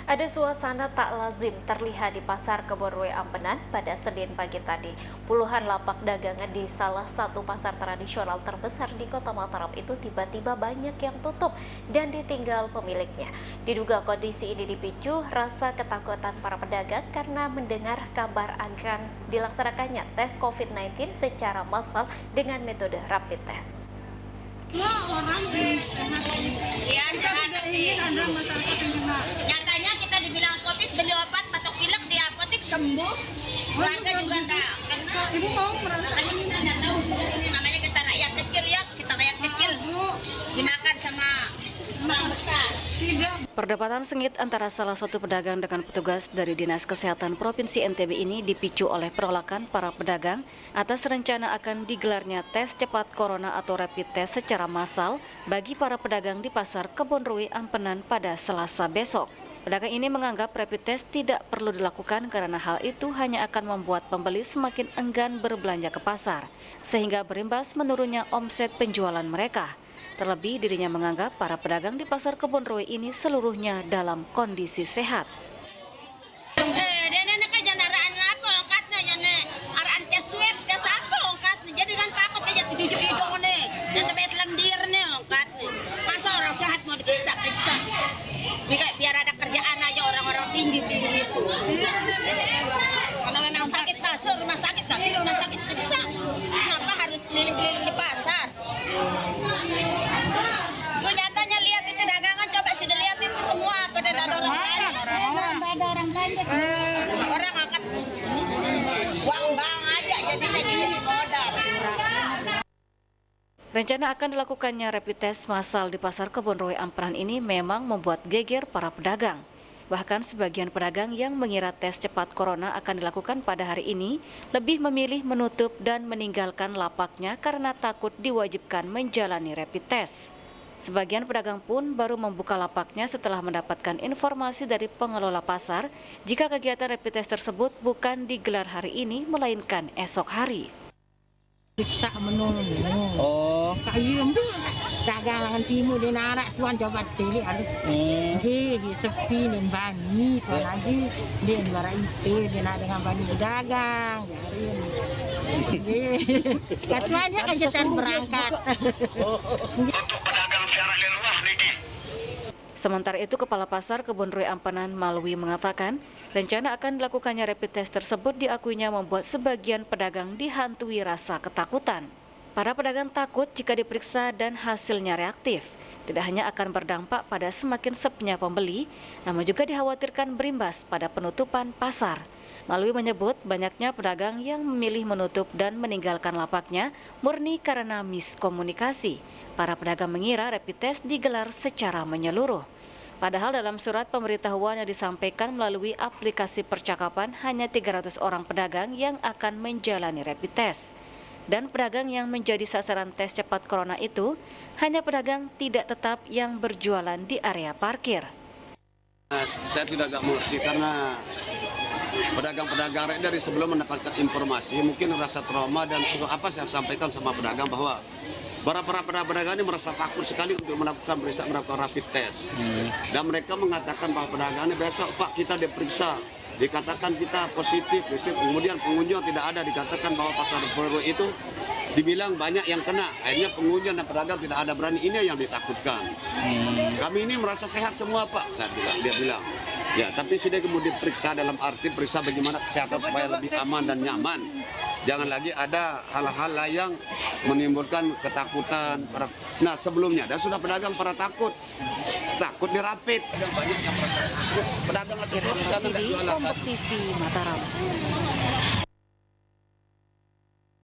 Ada suasana tak lazim terlihat di Pasar Kebonrue Ampenan pada Senin pagi tadi. Puluhan lapak dagangan di salah satu pasar tradisional terbesar di Kota Mataram itu tiba-tiba banyak yang tutup dan ditinggal pemiliknya. Diduga kondisi ini dipicu rasa ketakutan para pedagang karena mendengar kabar akan dilaksanakannya tes COVID-19 secara massal dengan metode rapid test. Nyatanya kita dibilang COVID, beli obat batuk pilek di apotek sembuh, keluarga juga enggak. Karena ibu mau makanya kita enggak tahu ini namanya kita rakyat kecil ya, kita rakyat kecil dimakan sama orang besar. Perdebatan sengit antara salah satu pedagang dengan petugas dari Dinas Kesehatan Provinsi NTB ini dipicu oleh penolakan para pedagang atas rencana akan digelarnya tes cepat corona atau rapid test secara massal bagi para pedagang di Pasar Kebonrue Ampenan pada Selasa besok. Pedagang ini menganggap rapid test tidak perlu dilakukan karena hal itu hanya akan membuat pembeli semakin enggan berbelanja ke pasar, sehingga berimbas menurunnya omset penjualan mereka. Terlebih dirinya menganggap para pedagang di Pasar Kebonrue ini seluruhnya dalam kondisi sehat. Jadi kan takut aja tujuh hidung nih, dan tempat lendir nih ongkat nih. Masa orang sehat mau diperiksa-periksa? Biar ada kerjaan aja orang-orang tinggi-tinggi itu. Kalau memang sakit masuk rumah sakit, tapi rumah sakit periksa. Kenapa harus keliling-keliling di pasar? Tuh nyatanya lihat itu dagangan, coba sudah lihat itu semua pada ada orang belanja. Orang angkat uang bang aja jadi modal. Rencana akan dilakukannya rapid test massal di Pasar Kebonrue Ampenan ini memang membuat geger para pedagang. Bahkan sebagian pedagang yang mengira tes cepat corona akan dilakukan pada hari ini lebih memilih menutup dan meninggalkan lapaknya karena takut diwajibkan menjalani rapid test. Sebagian pedagang pun baru membuka lapaknya setelah mendapatkan informasi dari pengelola pasar jika kegiatan rapid test tersebut bukan digelar hari ini melainkan esok hari. Periksa menung. Oh. Kayu tu dagangan timur dia narak tuan coba teli ada. Sepi dan bani tuan lagi dia bara itu dia nak dengan bani berdagang jarin. Katuannya kan jangan berangkat. Sementara itu, Kepala Pasar Kebonrue Ampenan Malwi mengatakan, rencana akan dilakukannya rapid test tersebut diakuinya membuat sebagian pedagang dihantui rasa ketakutan. Para pedagang takut jika diperiksa dan hasilnya reaktif. Tidak hanya akan berdampak pada semakin sepinya pembeli, namun juga dikhawatirkan berimbas pada penutupan pasar. Malwi menyebut banyaknya pedagang yang memilih menutup dan meninggalkan lapaknya murni karena miskomunikasi. Para pedagang mengira rapid test digelar secara menyeluruh. Padahal dalam surat pemberitahuan yang disampaikan melalui aplikasi percakapan hanya 300 orang pedagang yang akan menjalani rapid test. Dan pedagang yang menjadi sasaran tes cepat corona itu hanya pedagang tidak tetap yang berjualan di area parkir. Saya tidak mengerti karena pedagang-pedagang dari sebelum mendapatkan informasi mungkin rasa trauma dan apa saya sampaikan sama pedagang bahwa para pedagang ini merasa takut sekali untuk melakukan rapid test. Dan mereka mengatakan bahwa pedagang ini besok Pak kita diperiksa, dikatakan kita positif, kemudian pengunjung tidak ada, dikatakan bahwa Pasar Kebonrue itu dibilang banyak yang kena, akhirnya pengunjung dan pedagang tidak ada berani, ini yang ditakutkan. Kami ini merasa sehat semua Pak, dia bilang. Ya, tapi sudah kemudian periksa dalam arti periksa bagaimana kesehatan supaya lebih aman dan nyaman. Jangan lagi ada hal-hal yang menimbulkan ketakutan. Nah sebelumnya, dan sudah pedagang pada takut dirapid. Irham Sidi, Kompas TV, Mataram.